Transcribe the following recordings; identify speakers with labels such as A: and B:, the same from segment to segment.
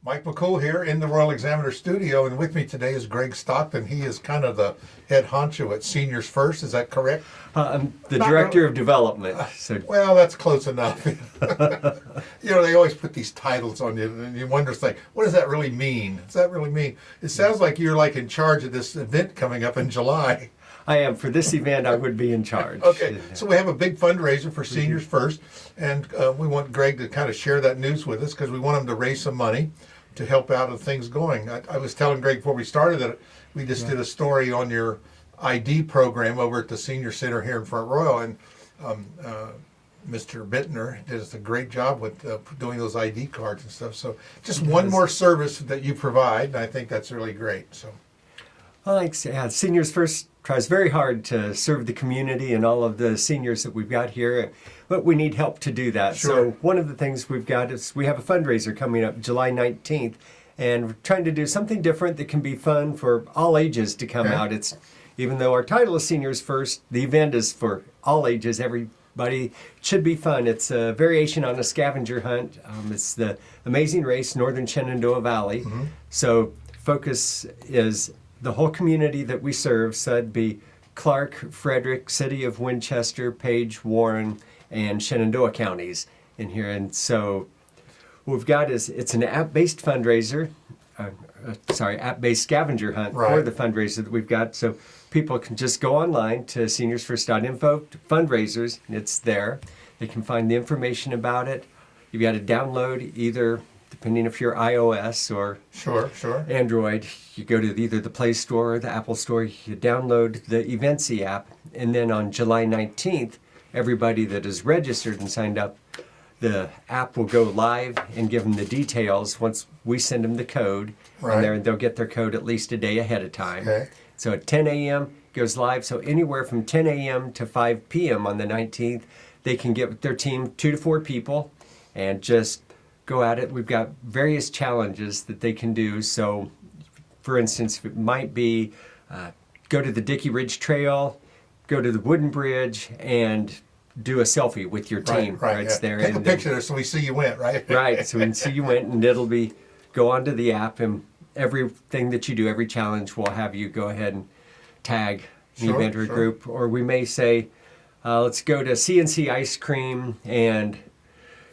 A: Mike McCool here in the Royal Examiner studio, and with me today is Greg Stockton. He is kind of the head honcho at Seniors First. Is that correct?
B: I'm the
A: Not
B: director
A: really.
B: of development. So
A: Well, that's close enough. They always put these titles on you, and you wonder, like, what does that really mean? Does that really mean? It sounds like you're like in charge of this event coming up in July.
B: I am. For this event, I would be in charge.
A: Okay, so we have a big fundraiser for Seniors First, and we want Greg to kind of share that news with us because we want him to raise some money to help out of things going. I was telling Greg before we started that we just did a story on your ID program over at the Senior Center here in Front Royal, and Mr. Bittner does a great job with doing those ID cards and stuff. So just one more service that you provide, and I think that's really great. So,
B: Well, like Seniors First tries very hard to serve the community and all of the seniors that we've got here, but we need help to do that.
A: Sure.
B: So one of the things we've got is we have a fundraiser coming up July 19th, and we're trying to do something different that can be fun for all ages to come out. It's even though our title is Seniors First, the event is for all ages, everybody. It should be fun. It's a variation on a scavenger hunt. It's the Amazing Race Northern Shenandoah Valley. So focus is the whole community that we serve. So that'd be Clarke, Frederick, City of Winchester, Page, Warren, and Shenandoah counties in here. And so what we've got is it's an app-based fundraiser, app-based scavenger hunt for the fundraiser that we've got. So people can just go online to seniorsfirst.info, fundraisers, and it's there. They can find the information about it. You've got to download either, depending if you're iOS or Android, you go to either the Play Store or the Apple Store, you download the Eventzee app, and then on July 19th, everybody that is registered and signed up, the app will go live and give them the details once we send them the code, and they'll get their code at least a day ahead of time. So at 10 a.m. goes live, so anywhere from 10 a.m. to 5 p.m. on the 19th, they can get with their team 2 to 4 people and just go at it. We've got various challenges that they can do. So, for instance, it might be go to the Dickey Ridge Trail, go to the Wooden Bridge, and do a selfie with your team. It's there.
A: Take a picture so we see you went, right?
B: Right, so we can see you went, and it'll be, go onto the app, and everything that you do, every challenge will have you go ahead and tag an event or group. Or we may say, let's go to C&C Ice Cream and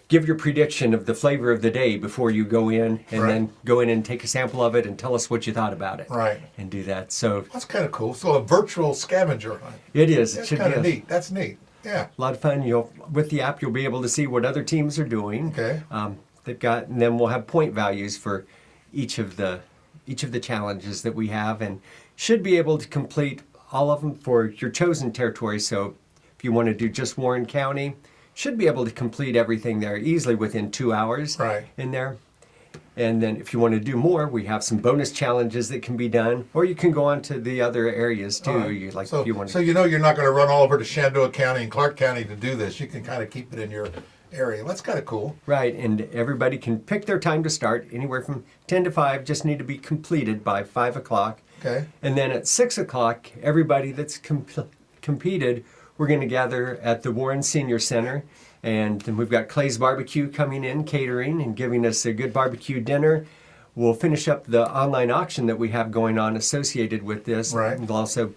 B: give your prediction of the flavor of the day before you go in, and then go in and take a sample of it and tell us what you thought about it. And do that. So
A: that's kind of cool. So a virtual scavenger hunt.
B: It is.
A: That's kind of neat. That's neat. Yeah.
B: A lot of fun. With the app, you'll be able to see what other teams are doing. They've got, and then we'll have point values for each of the challenges that we have, and should be able to complete all of them for your chosen territory. So if you want to do just Warren County, should be able to complete everything there easily within 2 hours in there. And then if you want to do more, we have some bonus challenges that can be done, or you can go on to the other areas too.
A: So you're not going to run all over to Shenandoah County and Clarke County to do this. You can kind of keep it in your area. That's kind of cool.
B: Right, and everybody can pick their time to start, anywhere from 10 to 5, just need to be completed by 5 o'clock. And then at 6 o'clock, everybody that's competed, we're going to gather at the Warren Senior Center, and then we've got Clay's Barbecue coming in, catering, and giving us a good barbecue dinner. We'll finish up the online auction that we have going on associated with this. We'll also,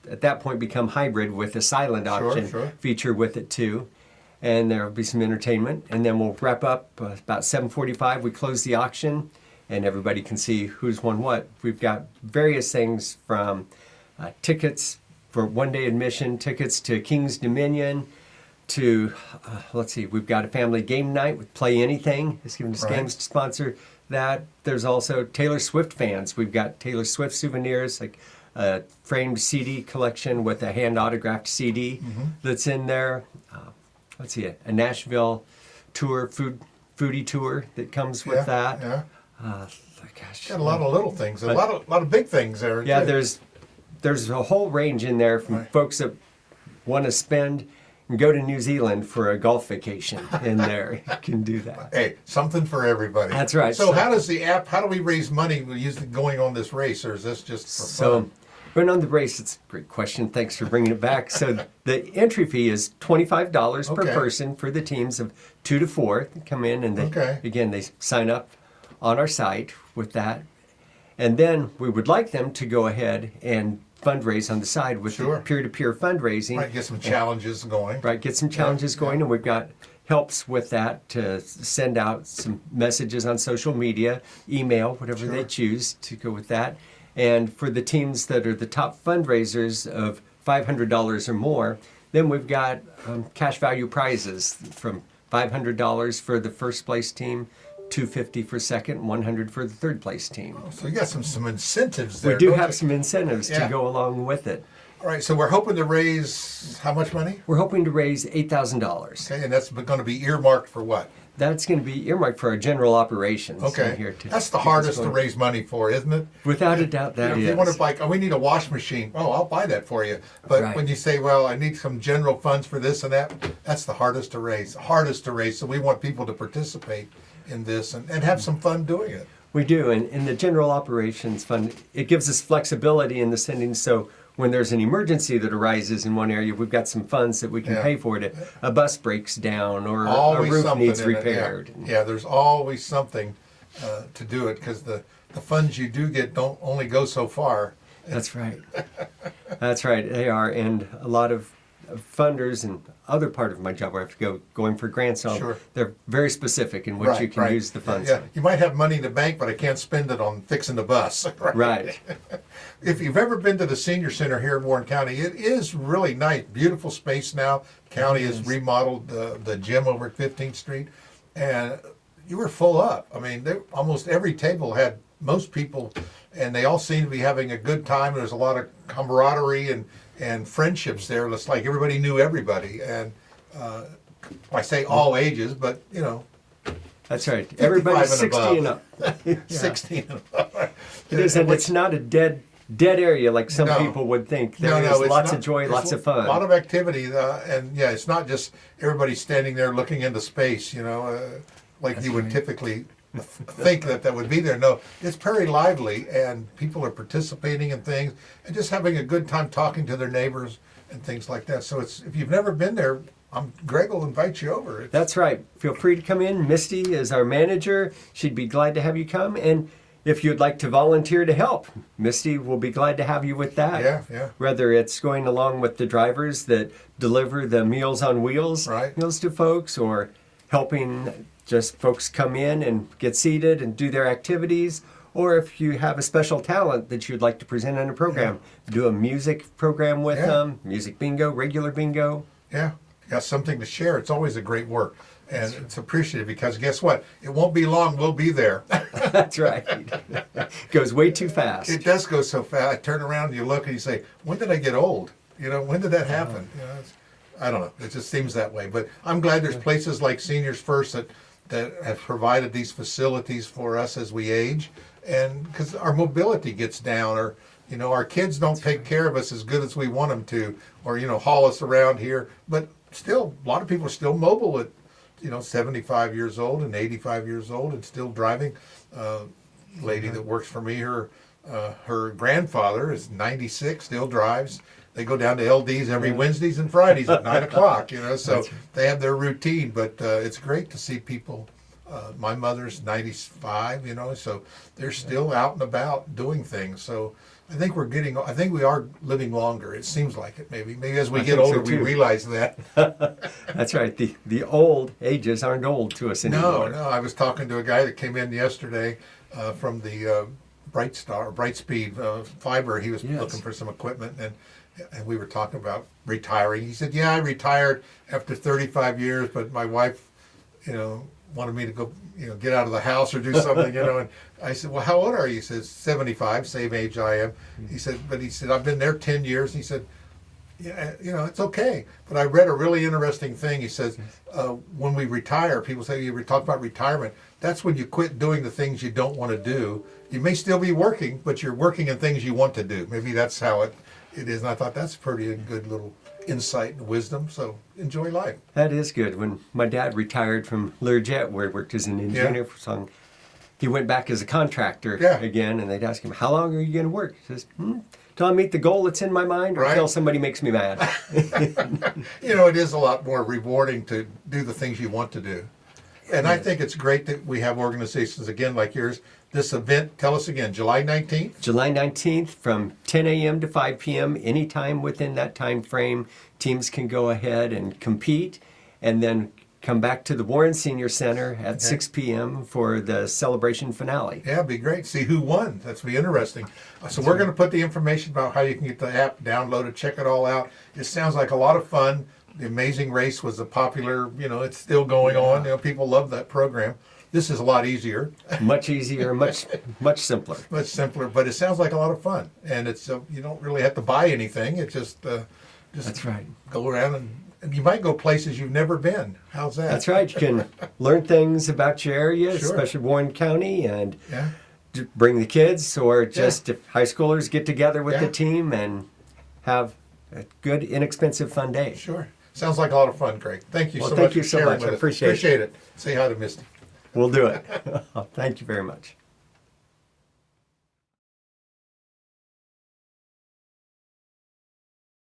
B: at that point, become hybrid with a silent auction feature with it too. And there will be some entertainment, and then we'll wrap up about 7:45. We close the auction, and everybody can see who's won what. We've got various things from tickets for one-day admission, tickets to King's Dominion, to, we've got a family game night with Play Anything. It's giving us games to sponsor that. There's also Taylor Swift fans. We've got Taylor Swift souvenirs, like a framed CD collection with a hand-autographed CD that's in there. A Nashville tour, foodie tour that comes with that.
A: Got a lot of little things, a lot of big things there.
B: Yeah, there's a whole range in there from folks that want to spend and go to New Zealand for a golf vacation in there. You can do that.
A: Hey, something for everybody.
B: That's right.
A: So how do we raise money going on this race, or is this just for fun?
B: Going on the race, it's a great question. Thanks for bringing it back. So the entry fee is $25 per person for the teams of 2 to 4. They come in and they sign up on our site with that. And then we would like them to go ahead and fundraise on the side with
A: Sure.
B: the peer-to-peer fundraising.
A: Right, get some challenges going.
B: Right, get some challenges going, and we've got helps with that to send out some messages on social media, email, whatever they choose to go with that. And for the teams that are the top fundraisers of $500 or more, then we've got cash value prizes from $500 for the first place team, $250 for second, $100 for the third place team.
A: So you got some incentives there.
B: We do
A: don't
B: have
A: you?
B: some incentives
A: Yeah.
B: to go along with it.
A: All right, so we're hoping to raise how much money?
B: We're hoping to raise $8,000.
A: Okay, and that's going to be earmarked for what?
B: That's going to be earmarked for our general operations.
A: Okay,
B: here to
A: that's the
B: keep us
A: hardest to
B: going.
A: raise money for, isn't it?
B: Without a doubt, that
A: If
B: is.
A: you want to like, oh, we need a wash machine. Oh, I'll buy that for you. But
B: Right.
A: when you say, well, I need some general funds for this and that, that's the hardest to raise. Hardest to raise. So we want people to participate in this and have some fun doing it.
B: We do, and in the general operations fund, it gives us flexibility in the sending. So when there's an emergency that arises in one area, we've got some funds that we can
A: Yeah.
B: pay for it. A bus breaks down, or a
A: Always
B: roof
A: something
B: needs
A: in it, yeah.
B: repaired.
A: Yeah, there's always something to do it because the funds you do get don't only go so far.
B: That's right. That's right. They are, and a lot of funders and other part of my job where I have to going for grants. So
A: Sure.
B: they're very specific in what you can use the funds.
A: Yeah, you might have money in the bank, but I can't spend it on fixing the bus.
B: Right.
A: If you've ever been to the senior center here in Warren County, it is really nice, beautiful space now. County has remodeled the gym over at 15th Street, and you were full up. I mean, almost every table had most people, and they all seemed to be having a good time. There's a lot of camaraderie and friendships there. It's like everybody knew everybody, and I say all ages, but you know,
B: That's right. Everybody's
A: 55
B: 60
A: and
B: and
A: above.
B: up.
A: 16 and above.
B: It is, and it's not a dead area like some
A: No.
B: people would think. There
A: No,
B: is
A: it's
B: lots
A: not-
B: of joy,
A: there's
B: lots of fun.
A: A lot of activity, and yeah, it's not just everybody standing there looking into space, you know, like you would typically think that would be there. No, it's very lively, and people are participating in things and just having a good time talking to their neighbors and things like that. So it's if you've never been there, Greg will invite you over.
B: That's right. Feel free to come in. Misty is our manager. She'd be glad to have you come. And if you'd like to volunteer to help, Misty will be glad to have you with that.
A: Yeah.
B: Whether it's going along with the drivers that deliver the Meals on Wheels
A: Right.
B: meals to folks, or helping just folks come in and get seated and do their activities, or if you have a special talent that you'd like to present in a program, do a music program with them, music bingo, regular bingo.
A: Yeah, you got something to share. It's always a great work. And it's appreciative because guess what? It won't be long. We'll be there.
B: That's right. Goes way too fast.
A: It does go so fast. I turn around and you look and you say, when did I get old? You know, when did that happen? You know, I don't know. It just seems that way. But I'm glad there's places like Seniors First that have provided these facilities for us as we age. And because our mobility gets down, or, you know, our kids don't take care of us as good as we want them to, or, you know, haul us around here. But still, a lot of people are still mobile at, you know, 75 years old and 85 years old and still driving. Lady that works for me, her grandfather is 96, still drives. They go down to LD's every Wednesdays and Fridays at 9 o'clock, you know, so they have their routine. But it's great to see people. My mother's 95, you know, so they're still out and about doing things. So I think we are living longer. It seems like it, maybe as we get
B: think so,
A: older, we
B: too.
A: realize that.
B: That's right. The old ages aren't old to us anymore.
A: No. I was talking to a guy that came in yesterday from the Brightspeed fiber. He was looking for some equipment, and we were talking about retiring. He said, "Yeah, I retired after 35 years, but my wife, you know, wanted me to go, you know, get out of the house or do something, you know." And I said, "Well, how old are you?" He says, 75, same age I am. He said, "I've been there 10 years." He said, "Yeah, you know, it's okay." But I read a really interesting thing. He says, when we retire, people say, you talk about retirement, that's when you quit doing the things you don't want to do. You may still be working, but you're working in things you want to do. Maybe that's how it is. And I thought that's pretty good little insight and wisdom. So enjoy life.
B: That is good. When my dad retired from Learjet, where he worked as an engineer for some, he went back as a contractor again, and they'd ask him, "How long are you going to work?" He says, "Till I meet the goal that's in my mind, or till somebody makes me mad."
A: You know, it is a lot more rewarding to do the things you want to do. And I think it's great that we have organizations again like yours. This event, tell us again, July 19th?
B: July 19th from 10 a.m. to 5 p.m. Anytime within that time frame, teams can go ahead and compete and then come back to the Warren Senior Center at 6 p.m. for the celebration finale.
A: Yeah, it'd be great. See who won. That's be interesting. So we're going to put the information about how you can get the app downloaded, check it all out. It sounds like a lot of fun. The Amazing Race was a popular, it's still going on. People love that program. This is a lot easier.
B: Much easier, much simpler.
A: Much simpler, but it sounds like a lot of fun. And it's you don't really have to buy anything. It's just
B: That's right.
A: go around and you might go places you've never been. How's that?
B: That's right. You can learn things about your area,
A: Sure.
B: especially Warren County, and
A: Yeah.
B: bring the kids, or just if high schoolers get together with the team and have a good, inexpensive, fun day.
A: Sure. Sounds like a lot of fun, Craig. Thank you
B: Well,
A: so
B: thank
A: much
B: you
A: for
B: so
A: sharing
B: much.
A: with
B: I
A: us.
B: appreciate it.
A: Say hi to Misty.
B: We'll do it. Thank you very much.